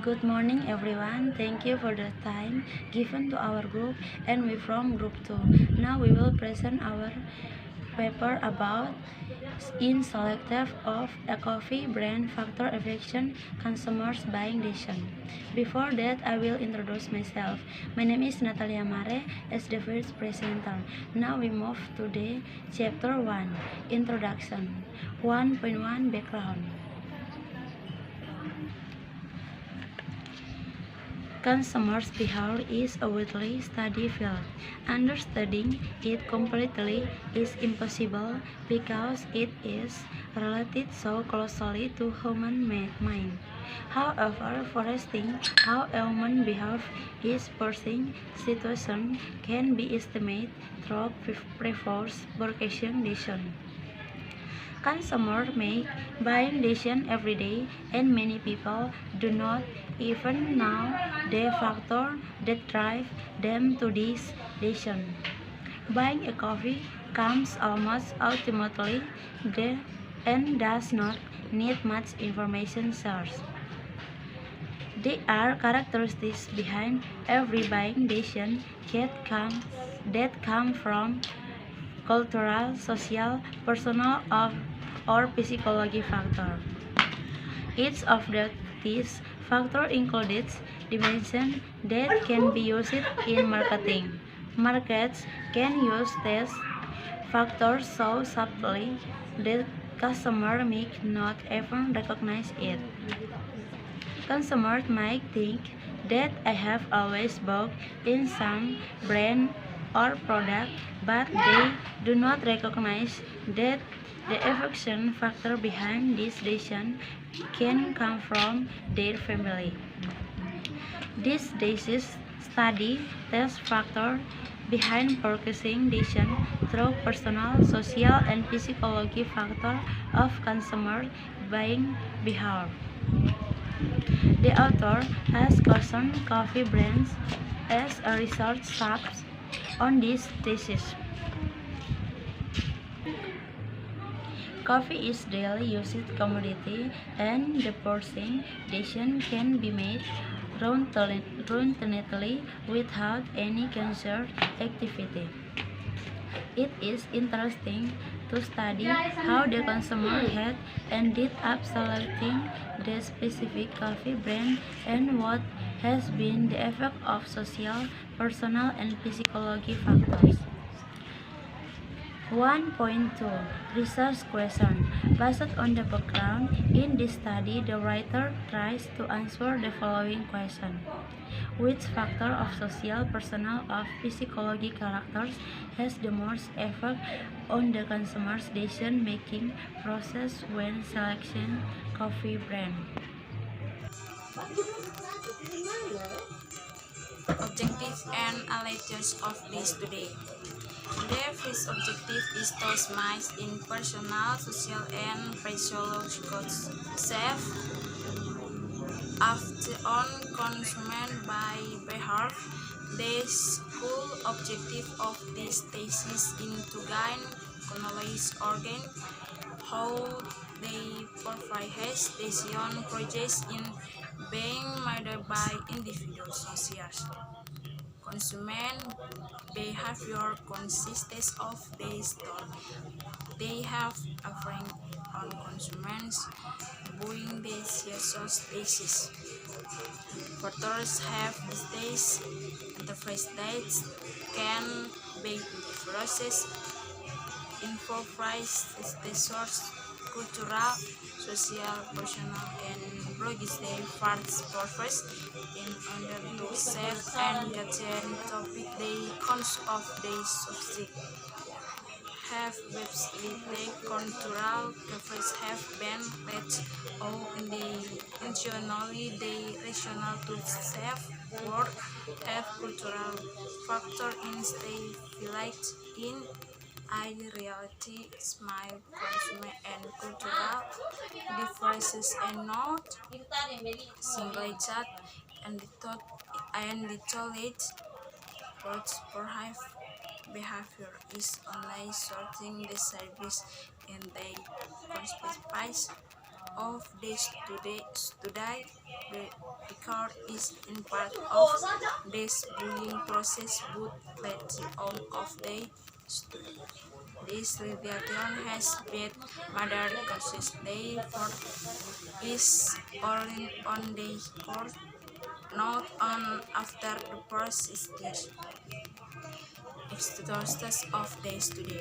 Good morning, everyone. Thank you for the time given to our group, and we from group 2. Now we will present our paper about in selective of a coffee brand factor affection consumers buying decision. Before that, I will introduce myself. My name is Natalia Mare as the first presenter. Now we move to the chapter 1, Introduction. 1.1 Background. Consumers' behavior is a widely studied field. Understanding it completely is impossible because it is related so closely to human mind. However, forecasting how a human behaves is perceived situation can be estimated through previous forecasting decisions. Consumers make buying decisions every day, and many people do not even know the factors that drive them to this decision. Buying a coffee comes almost automatically and does not need much information source. There are characteristics behind every buying decision that come from cultural, social, personal, or psychology factor. Each of these factors includes dimensions that can be used in marketing. Markets can use these factors so subtly that customers may not even recognize it. Consumers might think that I have always bought in some brand or product, but they do not recognize that the affection factor behind this decision can come from their family. This disease study test factor behind purchasing decision through personal, social, and psychology factor of consumer buying behavior. The author has questioned coffee brands as a research subject on this thesis. Coffee is daily used commodity, and the purchasing decision can be made routinely without any conscious activity. It is interesting to study how the consumer had ended up selecting the specific coffee brand and what has been the effect of social, personal, and psychology factors. 1.2 Research question. Based on the background in this study, the writer tries to answer the following question. Which factor of social, personal, or psychology characters has the most effect on the consumer's decision-making process when selecting coffee brand? Objectives and allegations of this today. Their first objective is to maximize in personal, social, and physiological safe after on consumer by behalf. The school objective of this thesis is to gain knowledge organ how they provide decision process in being made by individuals socials. Consumer behavior consists of these thoughts. They have effect on consumers buying decisions basis. Voters have states and the first states can be the process info price source cultural, social, personal, and logistic parts purpose in order to save and gain topic the cons of the subject. Have website cultural cafes have been let out in the intentionally the rational to save work have cultural factor in stay light in I reality smile consumer and cultural differences and not single chat and the thought and the toilet but perhaps behavior is only sorting the service in the conspicuous of this study record is in part of this brewing process but later on of the study. This reaction has been mother causes they for is on the court, not on after the process is extras of the study.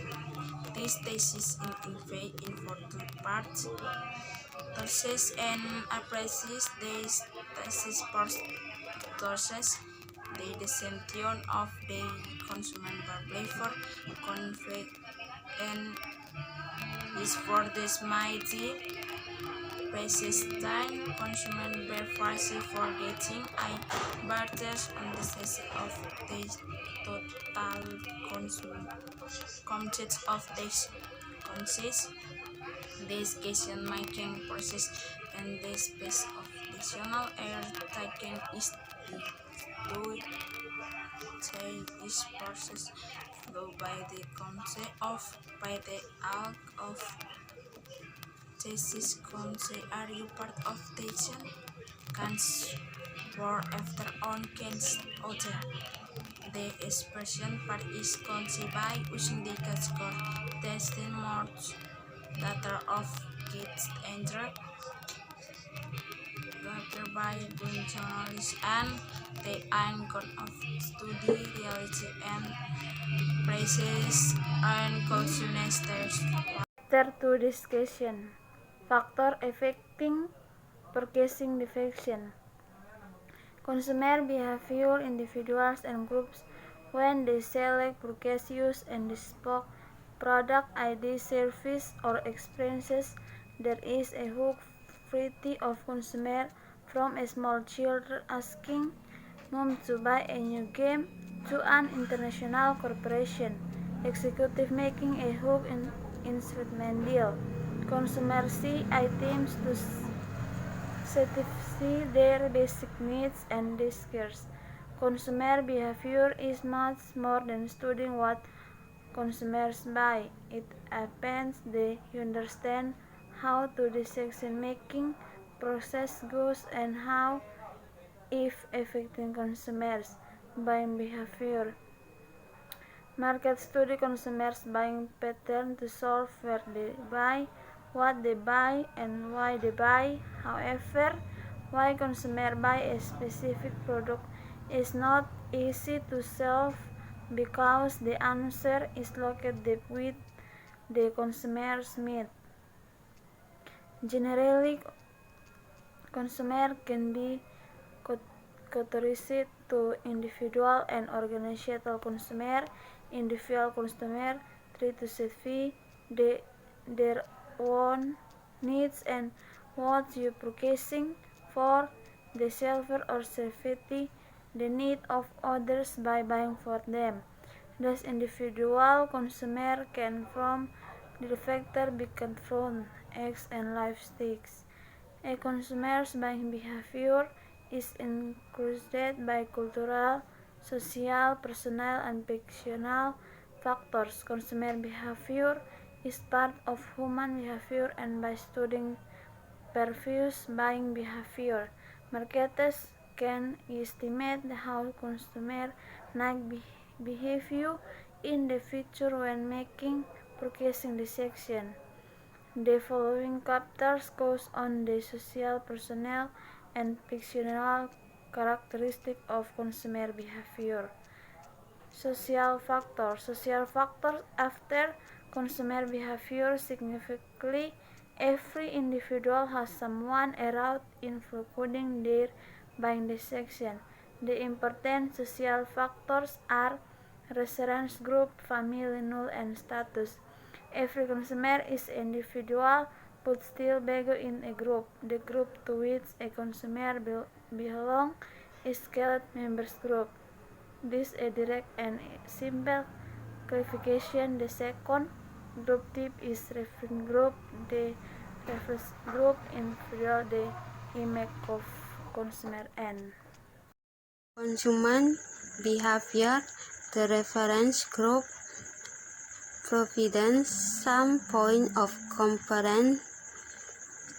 This thesis in for two parts. Thesis and appraisals this thesis process the decision of the consumer flavor conflict and is for this mighty persistent consumer behavior for getting a barter on the basis of the total content of this consists this decision making process and the space of additional air taken is the do is process flow by the concept of by the arc of thesis concept are you part of tension cans for after on cans other the expression part is conceived by using the category testing modes data of kids enter data by doing journalists and the icon of study reality and prices and consumers. Chapter 2 Discussion Factor affecting purchasing decision. Consumer behavior individuals and groups when they select, purchase, and bespoke product, ID, service, or experiences. There is a huge variety of consumer from a small child asking mom to buy a new game to an international corporation executive making a huge investment deal. Consumers see items to satisfy their basic needs and desires. Consumer behavior is much more than studying what consumers buy. It happens they understand how the decision-making process goes and how it affecting consumers' buying behavior. Market study consumers' buying pattern to solve where they buy, what they buy, and why they buy. However, why consumers buy a specific product is not easy to solve because the answer is located deep within the consumer's mind. Generally, consumers can be categorized to individual and organizational consumer. Individual consumer try to satisfy their own needs and what you purchasing for the shelter or safety the need of others by buying for them. Thus, individual consumer can from the factor be confront acts and life stakes. A consumer's buying behavior is influenced by cultural, social, personal, and fictional factors. Consumer behavior is part of human behavior, and by studying previous buying behavior, marketers can estimate how consumers might behave in the future when making purchasing decisions. The following chapters goes on the social, personal, and fictional characteristics of consumer behavior. Social factors. Social factors after consumer behavior significantly. Every individual has someone around influencing their buying decision. The important social factors are reference group, family, null, and status. Every consumer is individual but still belong in a group. The group to which a consumer belongs is called members group. This is a direct and simple classification. The second group type is reference group. The reference group inferior the image of consumer and Consumer behavior. The reference group provides some point of comparison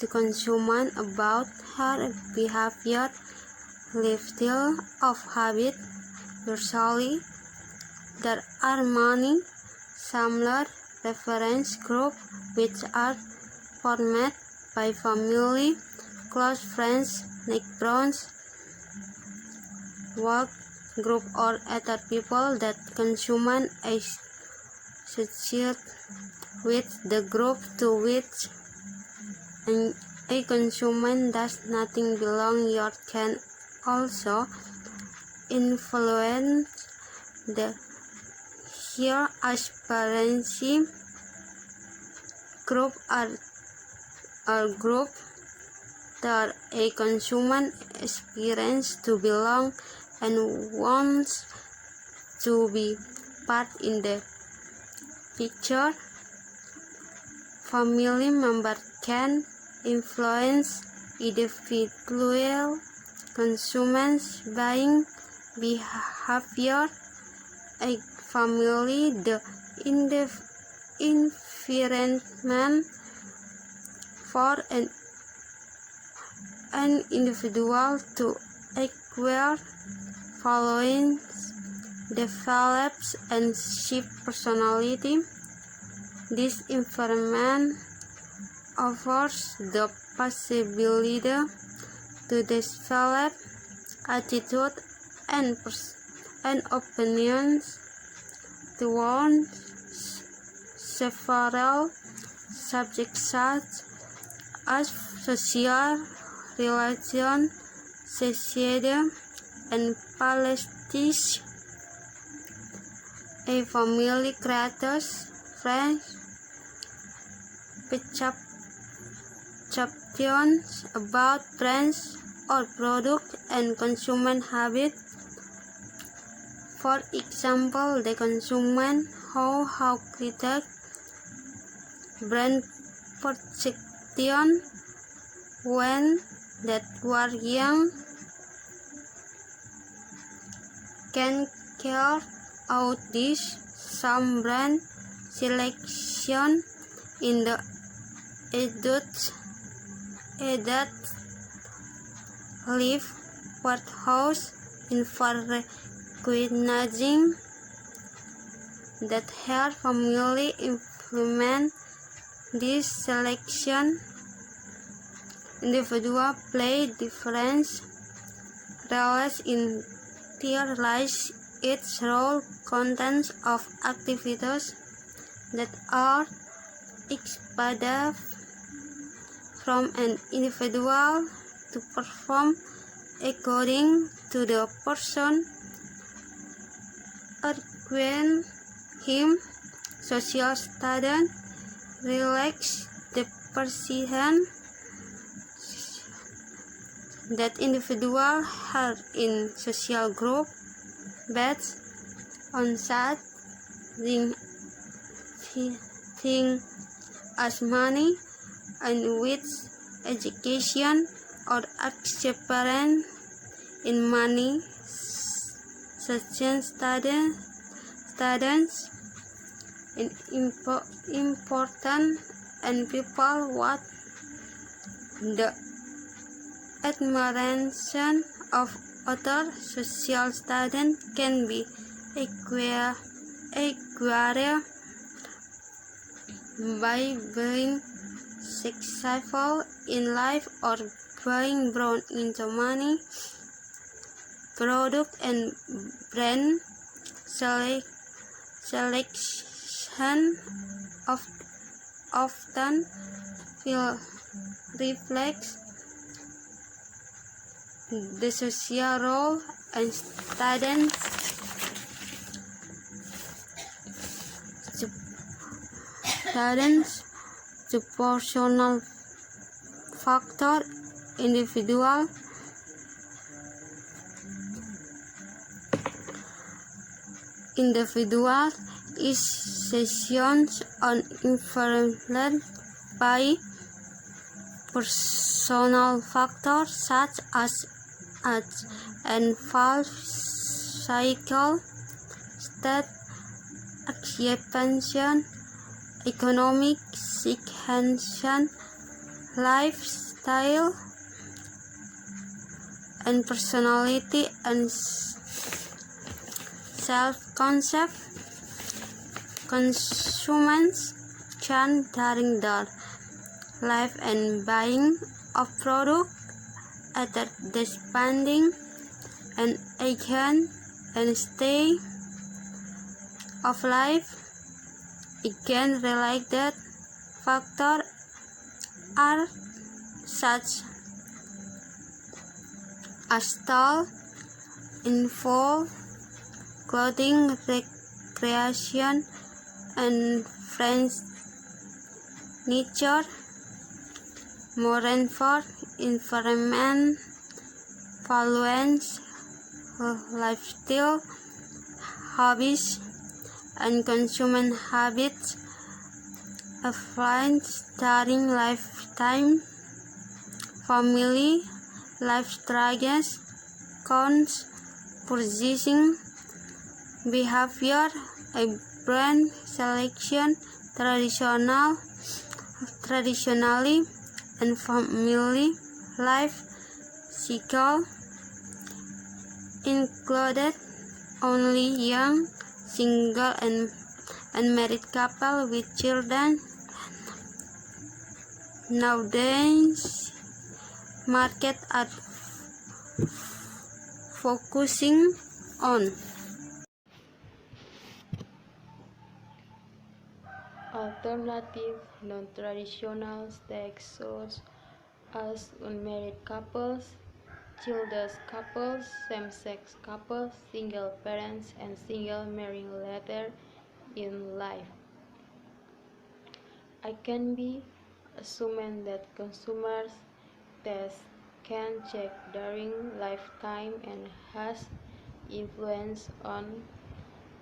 to consumer about her behavior, lifestyle of habit. Usually, there are many similar reference groups which are formed by family, close friends, neighbors, work group, or other people that consumer associate with the group to which a consumer does nothing belong. You can also influence the here aspirancy group are group that a consumer experience to belong and wants to be part in the picture. Family members can influence individual consumers' buying behavior. A family, the environment for an individual to acquire following develops and shape personality. This environment offers the possibility to develop attitude and opinions towards several subjects such as social relations, society, and politics. A family creates friends, perceptions about brands or products and consumer habits. For example, the consumer how critique brand perception when that were young can carry out this some brand selection in the adult live warehouse in for recognizing that her family implement this selection. Individuals play different roles in their lives. Each role contains of activities that are expected from an individual to perform according to the person requiring him. Social status reflects the perception that individuals are in social group based on such things as money and with education or acceptance in money such students in important and people what the admiration of other social status can be acquired by being successful in life or being born into money. Product and brand selection often reflects the social role and status to personal factor. Individual decisions are influenced by personal factors such as age and life cycle, state, acceptance, economic situation, lifestyle, and personality and self-concept. Consumers change during their life and buying of product at the spending and agent and stay of life. Again, related factors are such as style, info, clothing, recreation, and friends, nature, moreover, environment, values, lifestyle, hobbies, and consumer habits affluence during lifetime, family, life struggles, cons, purchasing behavior, a brand selection, traditionally, and family life cycle included only young, single, and unmarried couple with children. Nowadays, market are focusing on alternative non-traditional stakes such as unmarried couples, childless couples, same-sex couples, single parents, and single marrying later in life. I can be assuming that consumers' taste can change during lifetime and has influence on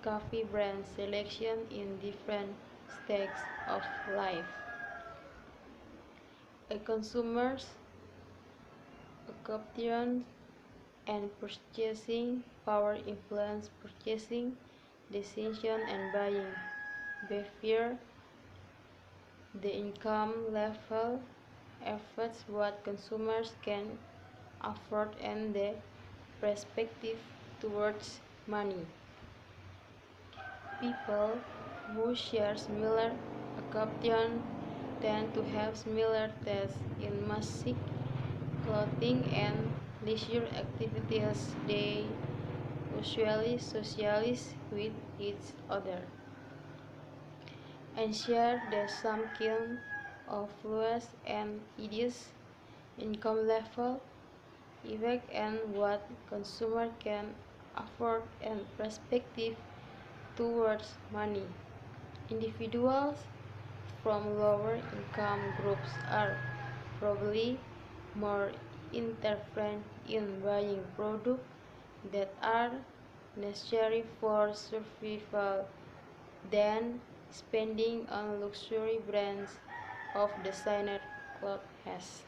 coffee brand selection in different stages of life. A consumer's occasion and purchasing power influence purchasing decision and buying behavior. The income level affects what consumers can afford and the perspective towards money. People who share similar occupations tend to have similar tastes in music, clothing, and leisure activities. They usually socialize with each other and share the same kind of fluid and ideas, income level, effect and what consumer can afford and perspective towards money. Individuals from lower income groups are probably more interferent in buying products that are necessary for survival than spending on luxury brands of designer clothes.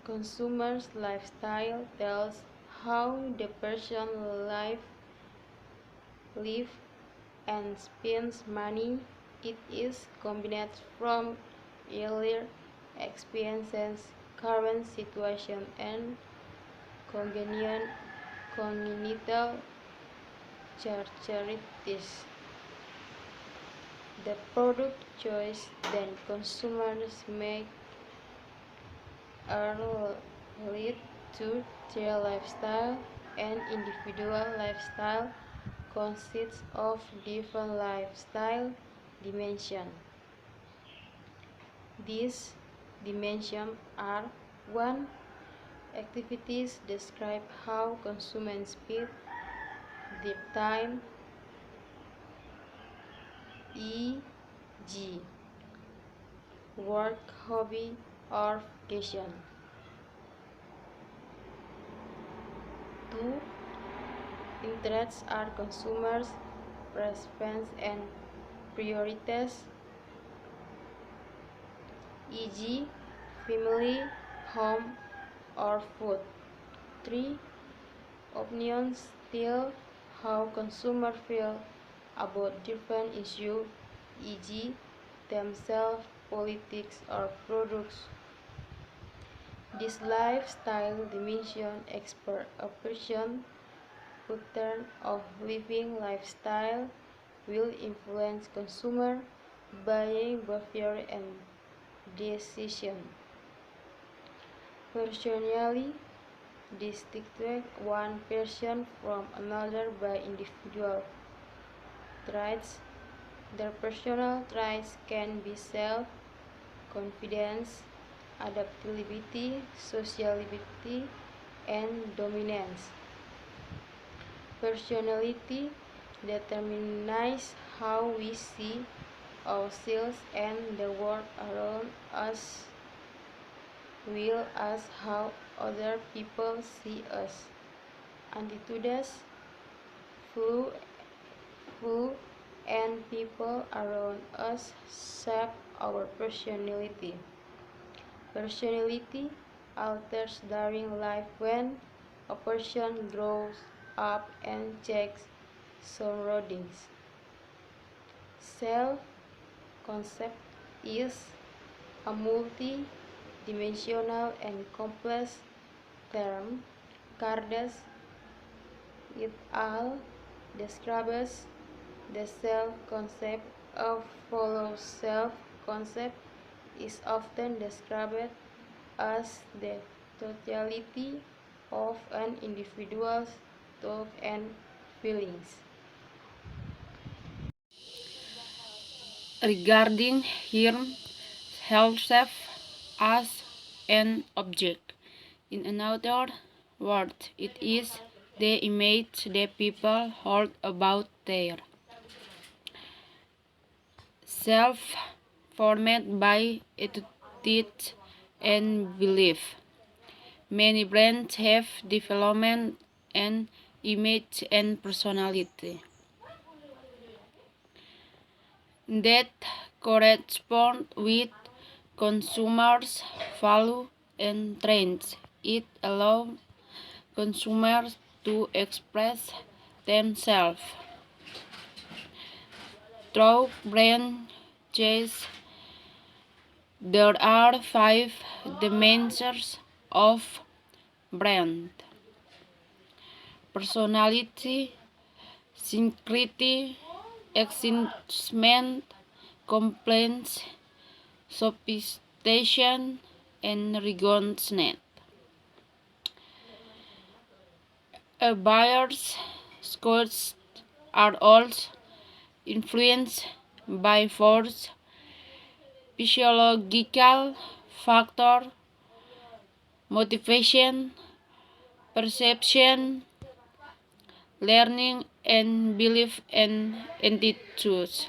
Consumers' lifestyle tells how the person lives and spends money. It is combined from earlier experiences, current situation, and congenital characteristics. The product choice that consumers make are linked to their lifestyle, and individual lifestyle consists of different lifestyle dimensions. These dimensions are 1. Activities describe how consumers spend their time, e.g., work, hobby, or vacation. 2. Interests are consumers' preferences and priorities, e.g., family, home, or food. 3. Opinions tell how consumers feel about different issues, e.g., themselves, politics, or products. This lifestyle dimension explores a person's pattern of living lifestyle will influence consumer buying behavior and decision. Personally, distinguish one person from another by individual traits. Their personal traits can be self-confidence, adaptability, sociability, and dominance. Personality determines how we see ourselves and the world around us, well as how other people see us. Attitudes, who, who and people around us shape our personality. Personality alters during life when a person grows up and checks surroundings. Self-concept is a multi-dimensional and complex term. Cardes et al. Describes the self-concept of follow. Self-concept is often described as the totality of an individual's thoughts and feelings. Regarding himself as an object, in another word, it is the image that people hold about their self formed by attitude and belief. Many brands have developed an image and personality that correspond with consumers' value and trends. It allows consumers to express themselves through brand choice. There are 5 dimensions of brand: personality, syncrecy, excitement, complaints, sophistication, and reconnaissance. A buyer's scores are also influenced by 4 physiological factors: motivation, perception, learning, and belief and attitudes.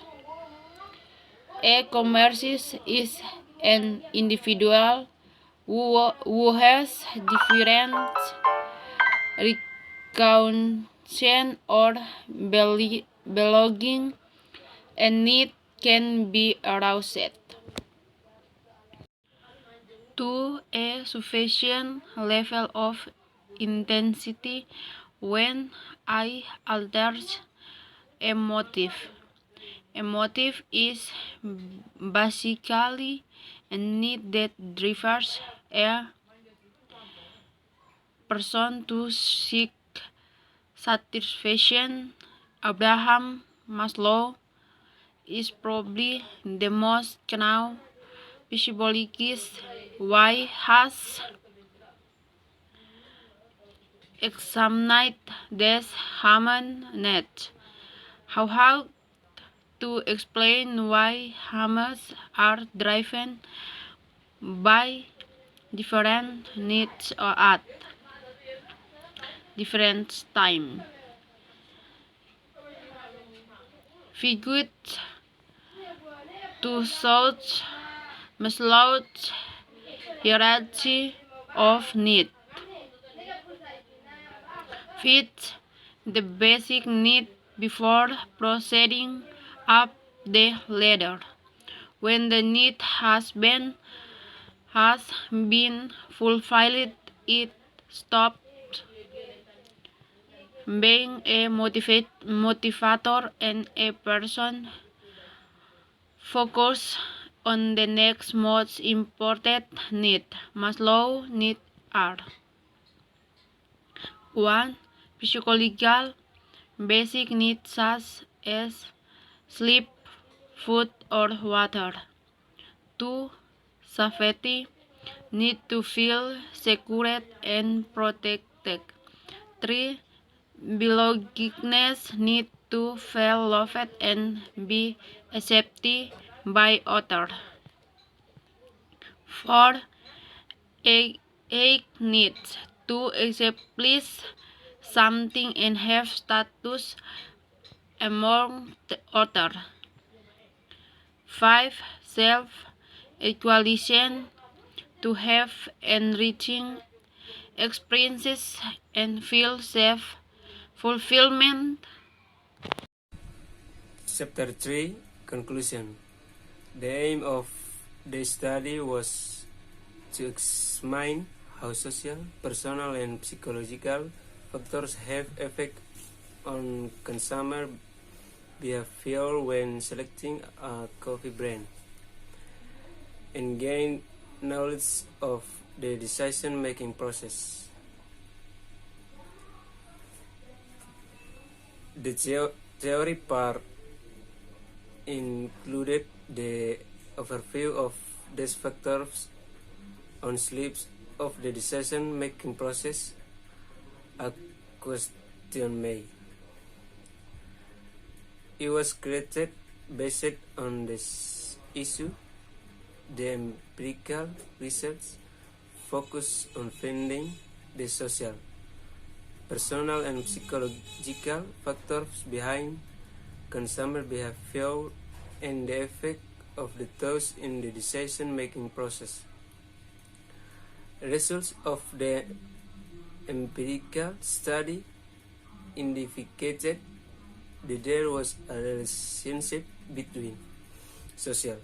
A commerce is an individual who has different recognition or belonging and need can be aroused to a sufficient level of intensity when I alters a motive. A motive is basically a need that drives a person to seek satisfaction. Abraham Maslow is probably the most known psychologist who has examined these human needs. How to explain why humans are driven by different needs at different times. Figured to such Maslow's hierarchy of needs. Fit the basic need before proceeding up the ladder. When the need has been fulfilled, it stops being a motivator and a person focus on the next most important need. Maslow's needs are 1. Physiological basic needs such as sleep, food, or water. 2. Safety need to feel secure and protected. 3. Belongingness need to feel loved and be accepted by others. 4. Egg needs to establish something and have status among the others. 5. Self-actualization to have enriching experiences and feel self-fulfillment. Chapter 3 Conclusion. The aim of the study was to examine how social, personal, and psychological factors have effect on consumer behavior when selecting a coffee brand, and gain knowledge of the decision-making process. The theory part included the overview of these factors on slips of the decision-making process, a question made. It was created based on this issue. The empirical research focused on finding the social, personal, and psychological factors behind consumer behavior and the effect of the thoughts in the decision-making process. Results of the empirical study indicated that there was a relationship between social,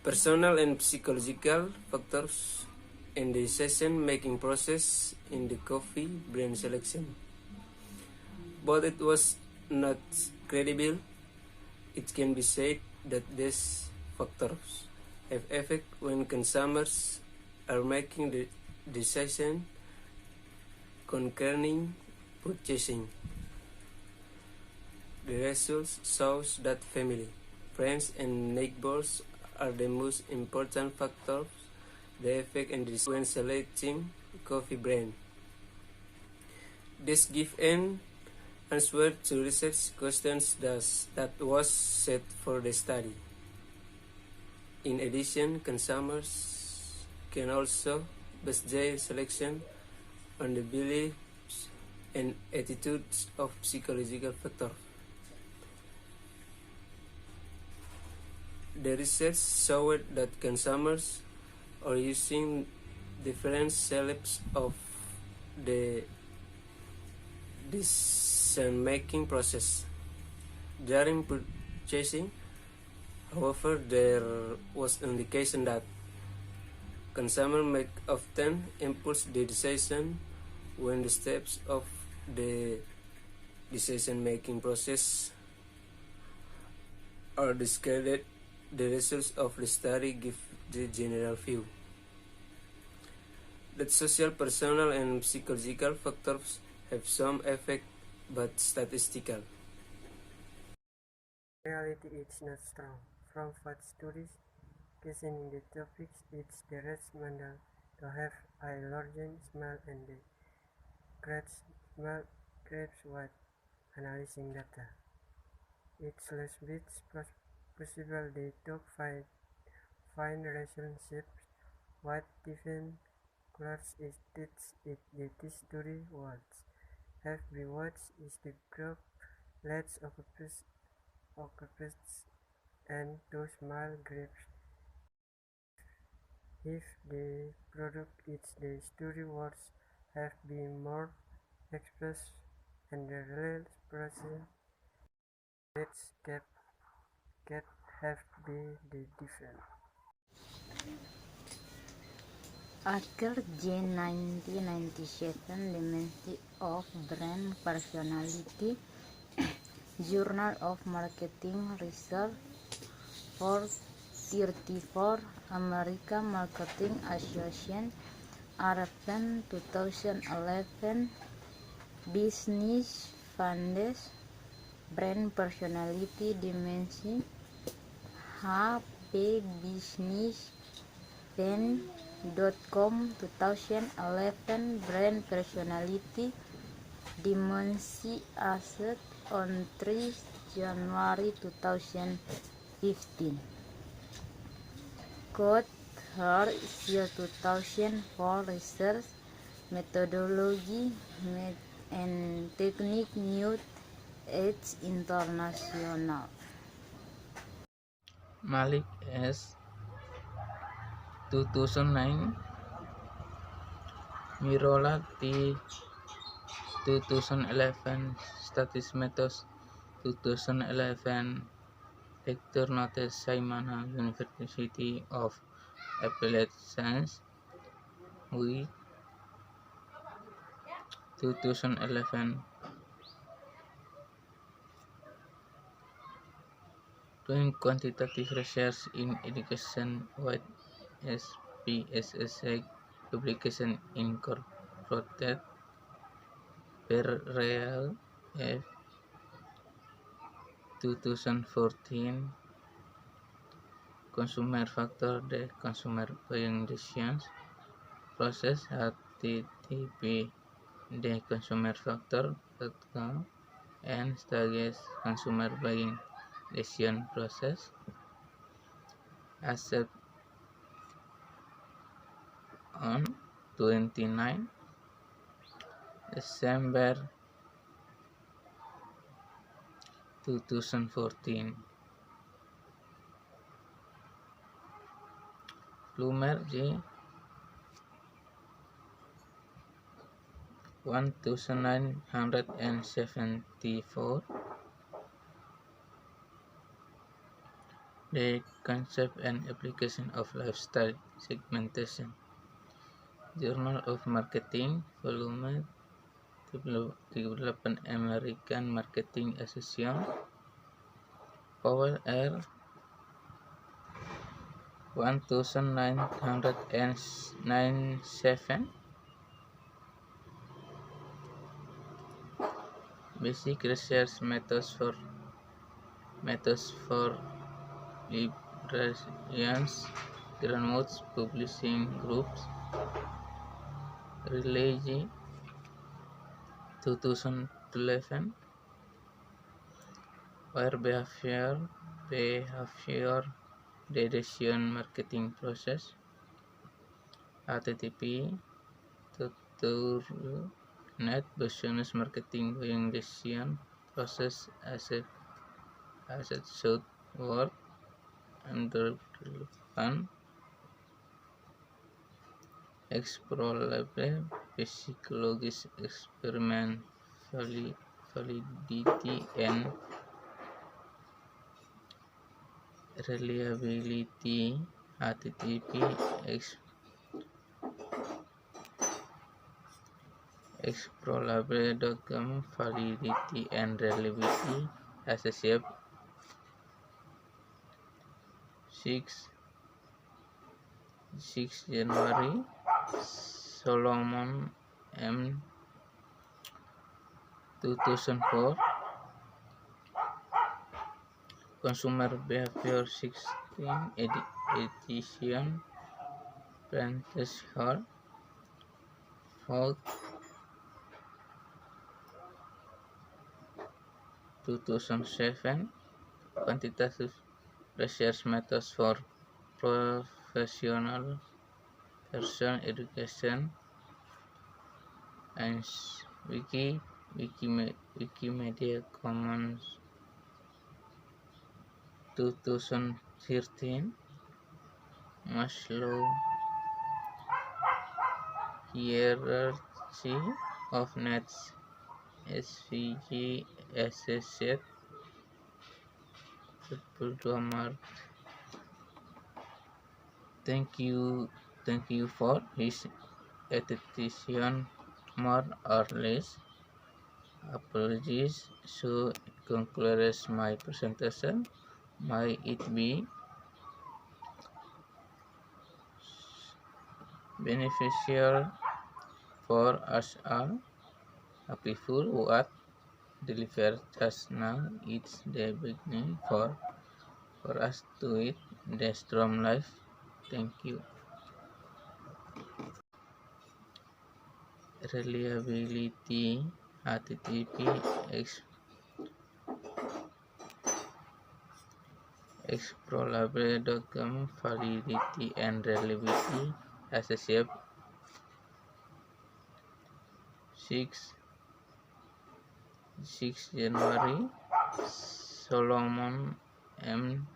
personal, and psychological factors in the decision-making process in the coffee brand selection. But it was not credible. It can be said that these factors have effect when consumers are making the decision concerning purchasing. The results shows that family, friends, and neighbors are the most important factors that affect and when selecting coffee brand. This gives an answer to research questions that was set for the study. In addition, consumers can also base their selection on the beliefs and attitudes of psychological factors. The research showed that consumers are using different steps of the decision-making process during purchasing. However, there was indication that consumers may often impulse the decision when the steps of the decision-making process are discarded. The results of the study give the general view that social, personal, and psychological factors have some effect, but statistical. Reality is not strong. From what studies questioning the topics, it's the red mandel to have allergen smell and the cracks smell grapes while analyzing data. It's less bit possible they talk find relationships. What different colors is the story words have been watched is the group let's occupies and those small grapes. If the product is the story words have been more expressed and the real process let's get have been the different. Article J 1997 Dimensions of Brand Personality Journal of Marketing Research 434 American Marketing Association Arden 2011 Business Funds Brand Personality Dimension HP Business Fan.com 2011 Brand Personality Dimension Asset on 3 January 2015 Code Her Year 2004 Research Methodology and Technique New Age International Malik S. 2009 Mirola T. 2011 Statis Methods 2011 Lecture Notes Saimana University of Applied Science WI 2011 Doing Quantitative Research in Education with SPSS Publication Incorporated Real F 2014 Consumer Factor The Consumer Buying Decisions Process http theconsumerfactor.com and Stages Consumer Buying Decision Process accept on 29 December 2014 Plumer J 1974 The Concept and Application of Lifestyle Segmentation Journal of Marketing Volume 38 American Marketing Association Powell R 1997 Basic Research Methods for Librarians Greenwoods Publishing Groups Relay 2011 Where Behavior Decision Marketing Process http net business marketing buying decision process asset should work under development explorable psychological experiment validity and reliability http explorable.com validity and reliability associate 6 January Solomon M 2004 Consumer Behavior 16 edition Prentice Hall Fall 2007 Quantitative Research Methods for Professional Person Education and Wikimedia Commons 2013 Maslow Hierarchy of Needs SVG Associate 22 Maret. Thank you for his attention. More or less apologies. So concludes my presentation. May it be beneficial for us all. A peaceful what delivered just now. It's the beginning for us to eat the storm life. Thank you. Reliability HTTP explorable.com validity and reliability associate 6 January Solomon M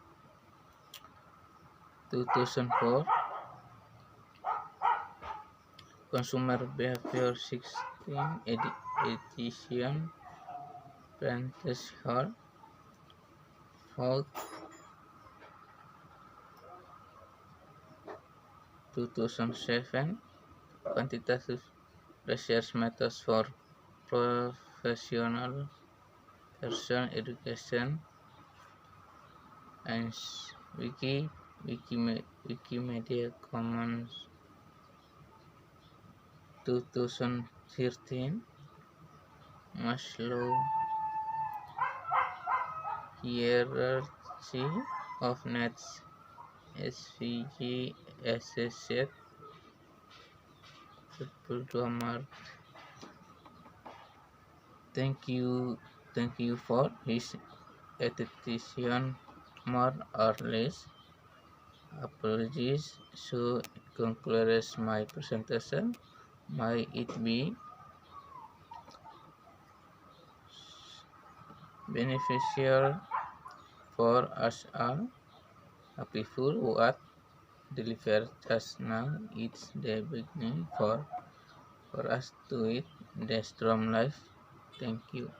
2004 Consumer Behavior 16 edition Prentice Hall Vault 2007 Quantitative Research Methods for Professional Person Education and Wikimedia Commons 2013 Maslow Hierarchy of Needs SVG Associate 22 Maret. Thank you for his attention. More or less apologies. So concludes my presentation. May it be beneficial for us all. A peaceful what delivered just now. It's the beginning for us to eat the storm life. Thank you.